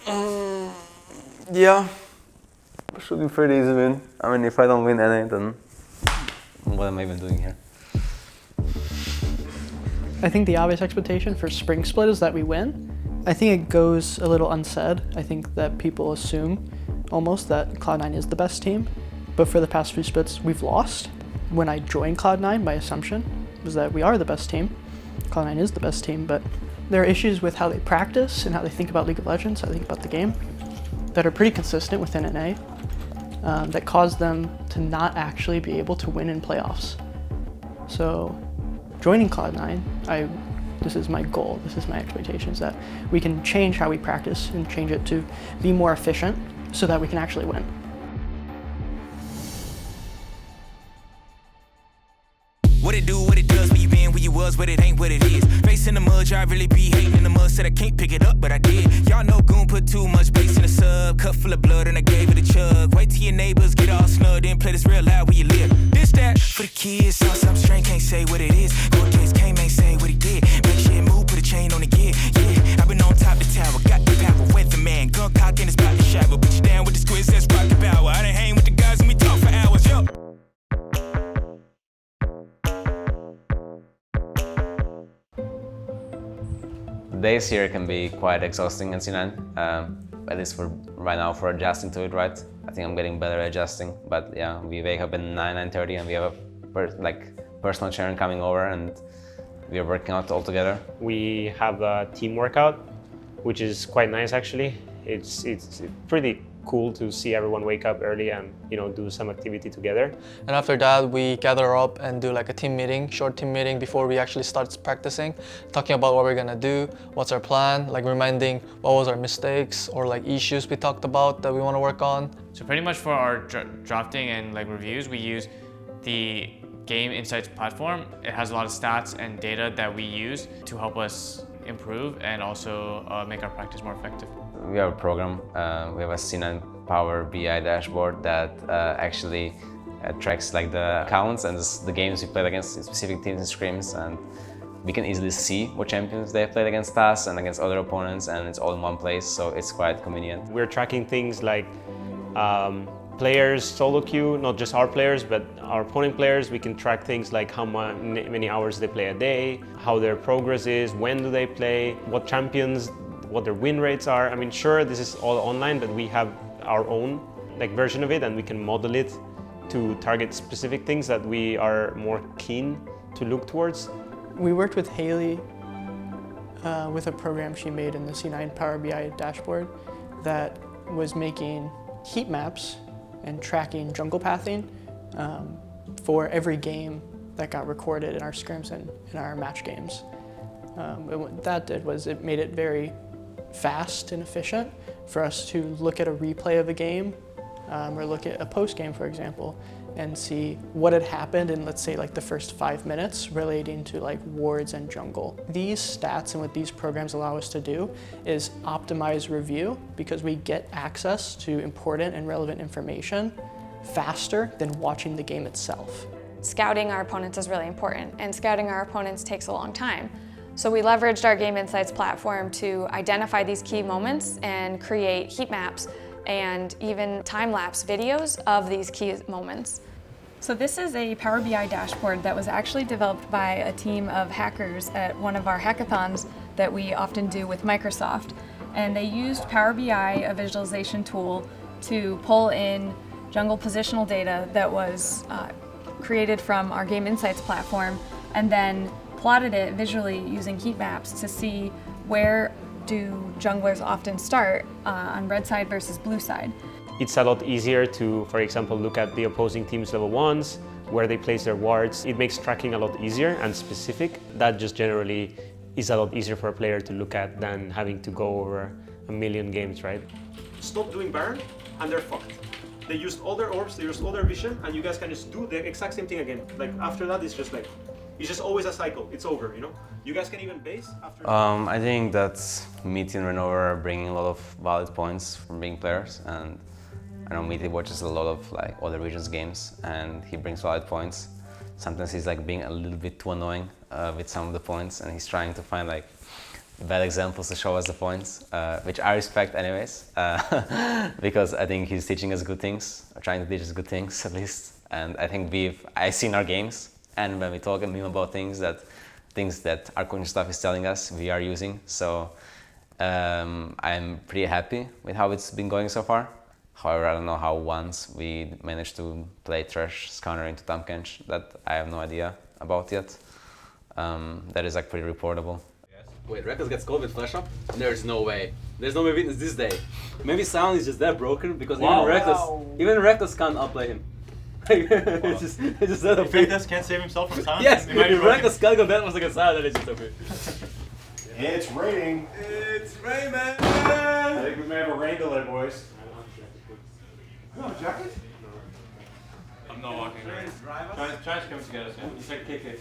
Yeah, should be pretty easy win. I mean, if I don't win any, then what am I even doing here? I think the obvious expectation for Spring Split is that we win. I think it goes a little unsaid. I think that people assume almost that Cloud9 is the best team, but for the past few splits, we've lost. When I joined Cloud9, my assumption was that we are the best team. Cloud9 is the best team, but there are issues with how they practice and how they think about League of Legends, how they think about the game, that are pretty consistent within NA, that cause them to not actually be able to win in playoffs. So joining Cloud9, this is my goal, this is my expectation, is that we can change how we practice and change it to be more efficient so that we can actually win. What it do, what it does, where you been, where you was, what it ain't, what it is. Face in the mud, I really be hating in the mud. Said I can't pick it up, but I did. Y'all know Goon put too much bass in the sub. Cup full of blood and I gave it a chug. Wait till your neighbors get all snug, then play this real loud where you live. This, that, for the kids, saw something strange, can't say what it is. Cortez came, ain't say what he did. Make sure move, put a chain on the gear. Yeah, I've been on top of the tower, got the power, weatherman. Gun cock in his spot to shower. Put you down with the squids, that's rocket power. I done hang with the guys and we talk for hours, yo. Days here can be quite exhausting in C9, at least for right now for adjusting to it, right? I think I'm getting better at adjusting, but yeah, we wake up at 9:30 and we have a personal trainer coming over and we are working out all together. We have a team workout, which is quite nice actually. It's pretty cool to see everyone wake up early and do some activity together. And after that, we gather up and do like a team meeting, short team meeting before we actually start practicing, talking about what we're gonna do, what's our plan, like reminding what was our mistakes or like issues we talked about that we want to work on. So pretty much for our drafting and like reviews, we use the Game Insights platform. It has a lot of stats and data that we use to help us improve and also make our practice more effective. We have a program, we have a C9 Power BI dashboard that actually tracks like the accounts and the games we played against specific teams and scrims, and we can easily see what champions they have played against us and against other opponents, and it's all in one place, so it's quite convenient. We're tracking things like players solo queue, not just our players, but our opponent players. We can track things like how many hours they play a day, how their progress is, when do they play, what champions, what their win rates are. I mean, sure, this is all online, but we have our own version of it, and we can model it to target specific things that we are more keen to look towards. We worked with Haley with a program she made in the C9 Power BI dashboard that was making heat maps and tracking jungle pathing for every game that got recorded in our scrims and in our match games. And what that did was it made it very fast and efficient for us to look at a replay of a game or look at a post game, for example, and see what had happened in, let's say, like the first 5 minutes relating to like wards and jungle. These stats and what these programs allow us to do is optimize review, because we get access to important and relevant information faster than watching the game itself. Scouting our opponents is really important, and scouting our opponents takes a long time. So we leveraged our Game Insights platform to identify these key moments and create heat maps and even time-lapse videos of these key moments. So this is a Power BI dashboard that was actually developed by a team of hackers at one of our hackathons that we often do with Microsoft. And they used Power BI, a visualization tool, to pull in jungle positional data that was created from our Game Insights platform, and then plotted it visually using heat maps to see where do junglers often start on red side versus blue side. It's a lot easier to, for example, look at the opposing team's level 1s, where they place their wards. It makes tracking a lot easier and specific. That just generally is a lot easier for a player to look at than having to go over a million games, right? Stop doing Baron and they're fucked. They used all their orbs, they used all their vision, and you guys can just do the exact same thing again. Like after that, it's just always a cycle. It's over, you know? You guys can even base after. I think that Meaty and Renover are bringing a lot of valid points from being players, and I know Meaty watches a lot of like other regions games, and he brings valid points. Sometimes he's like being a little bit too annoying with some of the points, and he's trying to find like bad examples to show us the points, which I respect anyways, because I think he's teaching us good things, or trying to teach us good things at least. And I think I've seen our games, and when we talk and meme about things that our coaching staff is telling us, we are using. So I'm pretty happy with how it's been going so far. However, I don't know how once we managed to play Thresh Scanner into Tamkench, that I have no idea about yet. That is like pretty reportable. Wait, Reckless gets called with flash up? There's no way. There's no way witness this day. Maybe Sound is just that broken because even Reckless can't outplay him. It's just that If Reckless can't save himself from Sound, yes, if Reckless can't go that was like a Sound, then it's just okay. It's raining. It's raining. I think we may have a rain delay, boys. You have a jacket? I'm not walking. Try to come to get us. Yeah? It's like KK.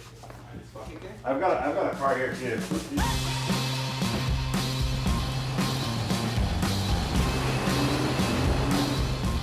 I've got a car here too.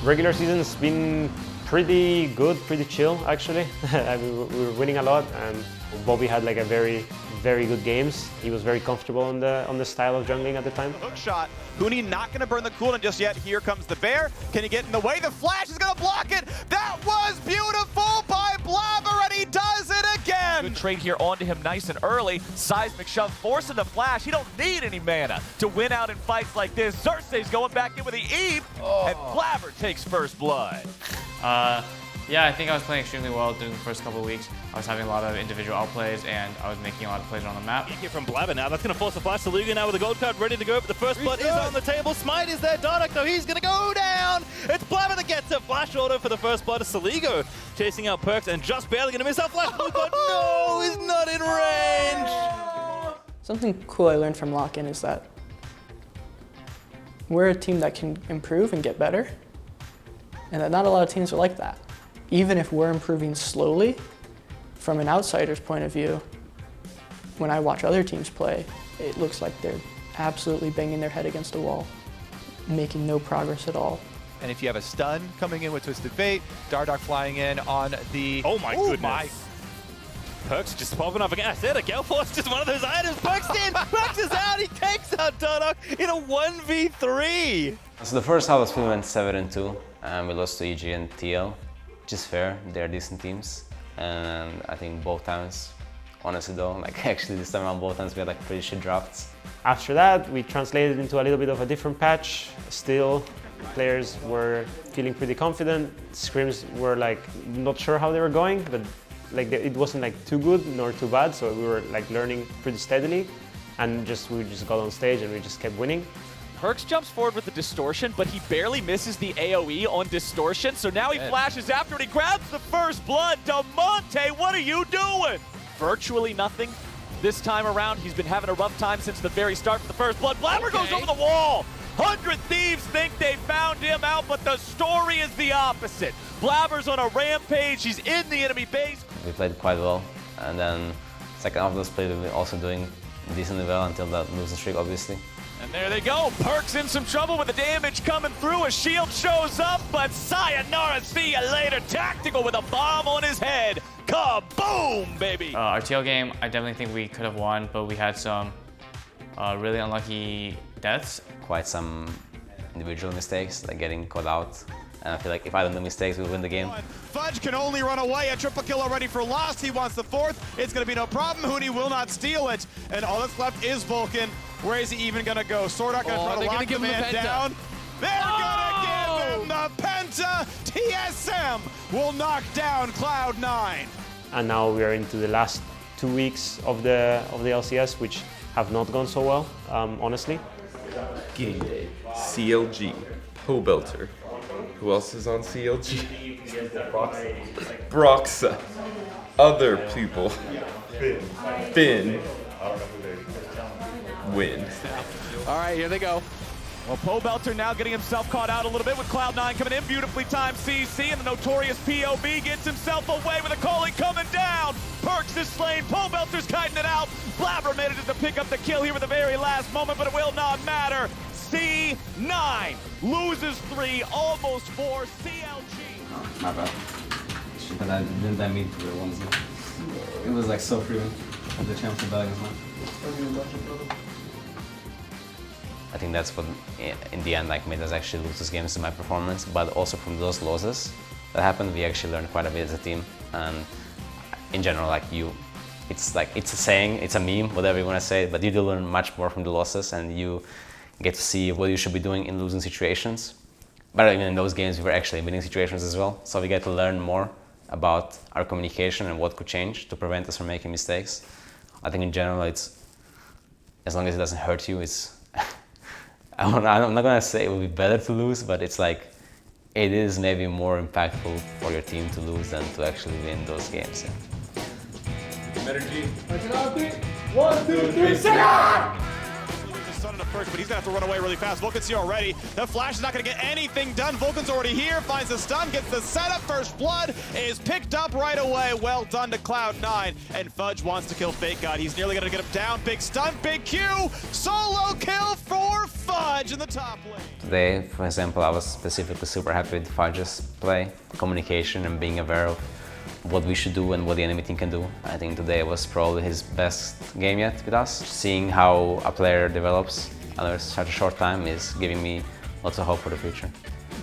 Regular season's been pretty good, pretty chill actually. I mean, we were winning a lot, and Bobby had like a very good games. He was very comfortable on the style of jungling at the time. Hook shot. Huni not going to burn the cooldown just yet. Here comes the bear. Can he get in the way? The flash is going to block it. That was beautiful by Blabber, and he does it again. Good trade here onto him nice and early. Seismic shove, forcing the flash. He don't need any mana to win out in fights like this. Xerxes going back in with the Eve, and Blabber takes first blood. Yeah, I think I was playing extremely well during the first couple of weeks. I was having a lot of individual outplays, and I was making a lot of plays on the map. Here from Blabber now. That's going to force the flash. Saluga now with a gold card ready to go, but the first blood is on the table. Smite is there. Dardoch, though, he's going to go down. It's Blabber that gets a flash order for the first blood. Saligo chasing out Perks and just barely going to miss out flash. But no, he's not in range. Something cool I learned from Lock-In is that we're a team that can improve and get better, and that not a lot of teams are like that. Even if we're improving slowly, from an outsider's point of view, when I watch other teams play, it looks like they're absolutely banging their head against the wall, making no progress at all. And if you have a stun coming in with Twisted Fate, Dardoch flying in on the... Oh my goodness. Perks just popping up again. I said a Gale Force, just one of those items. Perks in, Perks is out, he takes out Dardoch in a 1v3. So the first half we went 7-2, and we lost to EG and TL. Which is fair, they're decent teams, and I think both times, honestly though, like actually this time around both times we had like pretty shit drafts. After that, we translated into a little bit of a different patch. Still, players were feeling pretty confident. Scrims were like not sure how they were going, but like it wasn't like too good nor too bad, so we were like learning pretty steadily, and we just got on stage and we just kept winning. Perks jumps forward with the distortion, but he barely misses the AoE on distortion, so now he flashes after it. He grabs the first blood. Damonte, what are you doing? Virtually nothing this time around. He's been having a rough time since the very start for the first blood. Blabber goes over the wall. 100 Thieves think they found him out, but the story is the opposite. Blabber's on a rampage. He's in the enemy base. We played quite well, and then second half of this play we were also doing decently well until that losing streak, obviously. And there they go. Perks in some trouble with the damage coming through. A shield shows up, but sayonara, see you later. Tactical with a bomb on his head. Kaboom, baby. Our TL game, I definitely think we could have won, but we had some really unlucky deaths. Quite some individual mistakes, like getting caught out. And I feel like if I don't do mistakes, we'll win the game. Fudge can only run away. A triple kill already for Lost. He wants the fourth. It's going to be no problem. Huni will not steal it. And all that's left is Vulcan. Where is he even going to go? Sordak going to try to lock the man down. They're going to give him the Penta. TSM will knock down Cloud9. And now we are into the last 2 weeks of the LCS, which have not gone so well, honestly. Game day. CLG. Pobelter. Who else is on CLG? Broxa. Other people. Finn. Win. All right, here they go. Well, Pobelter now getting himself caught out a little bit with Cloud9 coming in. Beautifully timed CC, and the notorious POB gets himself away with a calling coming down. Perks is slain. Pobelter's kiting it out. Blabber manages to pick up the kill here at the very last moment, but it will not matter. C9 loses 3, almost 4. CLG. My bad. Shit that I didn't mean to it once. It was like so freeing. The champs are back as well. I think that's what, in the end, like made us actually lose those games in my performance. But also from those losses that happened, we actually learned quite a bit as a team. And in general, like it's a saying, it's a meme, whatever you want to say. But you do learn much more from the losses, and you get to see what you should be doing in losing situations. But even in those games, we were actually winning situations as well. So we get to learn more about our communication and what could change to prevent us from making mistakes. I think in general, it's, as long as it doesn't hurt you, it's, I'm not gonna say it would be better to lose, but it's like, it is maybe more impactful for your team to lose than to actually win those games. Yeah. Energy. 1, 2, 3, second! Stun in the first, but he's gonna have to run away really fast. Vulcan's here already. The flash is not gonna get anything done. Vulcan's already here, finds the stun, gets the setup. First blood is picked up right away. Well done to Cloud9. And Fudge wants to kill Fake God. He's nearly gonna get him down. Big stun, big Q. Solo kill for Fudge in the top lane. Today, for example, I was specifically super happy with Fudge's play, communication, and being aware of what we should do and what the enemy team can do. I think today was probably his best game yet with us. Seeing how a player develops under such a short time is giving me lots of hope for the future.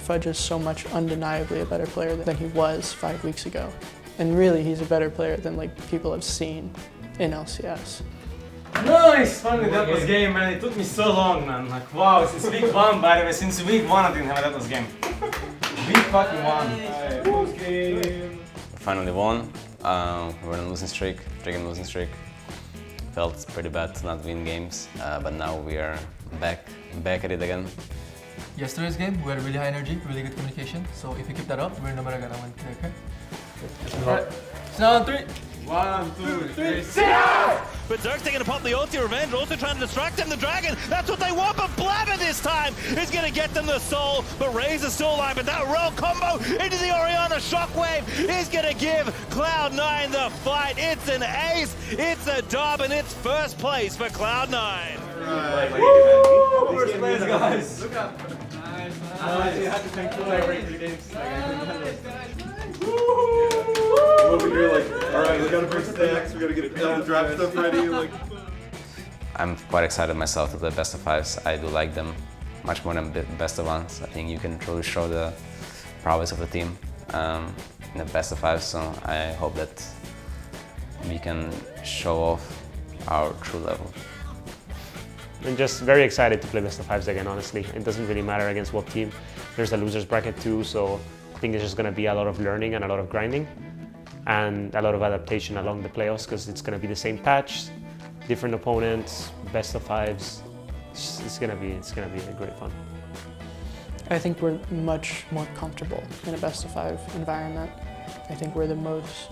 Fudge is so much undeniably a better player than he was 5 weeks ago. And really, he's a better player than like people have seen in LCS. Nice! Finally that was game, man. It took me so long, man. Like, wow, since week 1, by the way, since week 1 I didn't have a that was game. Week fucking 1. Close game. Finally won. We're on a losing streak, dragon losing streak. Felt pretty bad to not win games, but now we are back at it again. Yesterday's game, we had really high energy, really good communication. So if we keep that up, we're no matter gonna win today, okay? Alright, so 3. 1, 2, 3, But Zerk's taking to pop the ulti revenge, also trying to distract him, the dragon. That's what they want, but Blabber this time is gonna get them the soul. But Razor's still alive, but that roll combo into the Orianna shockwave is gonna give Cloud9 the fight. It's an ace, it's a dub, and it's first place for Cloud9. Right. Woo! First place, guys. Look up. Nice. You have to thank the games. Over here, like, alright, we gotta bring stacks, we gotta get the draft stuff ready. Like. I'm quite excited myself to play best of fives. I do like them much more than best of ones. I think you can truly show the prowess of the team in the best of fives, so I hope that we can show off our true level. I'm just very excited to play best of fives again, honestly. It doesn't really matter against what team. There's a losers bracket too, so I think there's just going to be a lot of learning and a lot of grinding and a lot of adaptation along the playoffs, because it's going to be the same patch, different opponents, best of fives. It's going to be a great fun. I think we're much more comfortable in a best of 5 environment. I think we're the most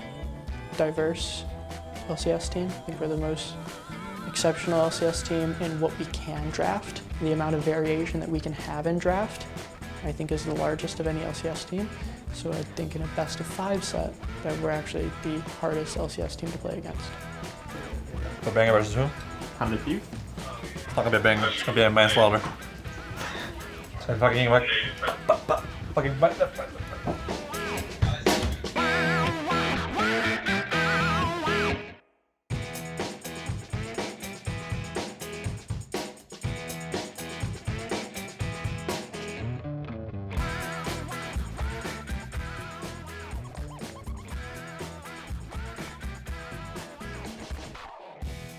diverse LCS team. I think we're the most exceptional LCS team in what we can draft. The amount of variation that we can have in draft, I think, is the largest of any LCS team. So I think in a best of 5 set that we're actually the hardest LCS team to play against. So Banger versus who? 100 you. It's not gonna be a banger, it's gonna be a manslaughter. So fucking back. Fucking back.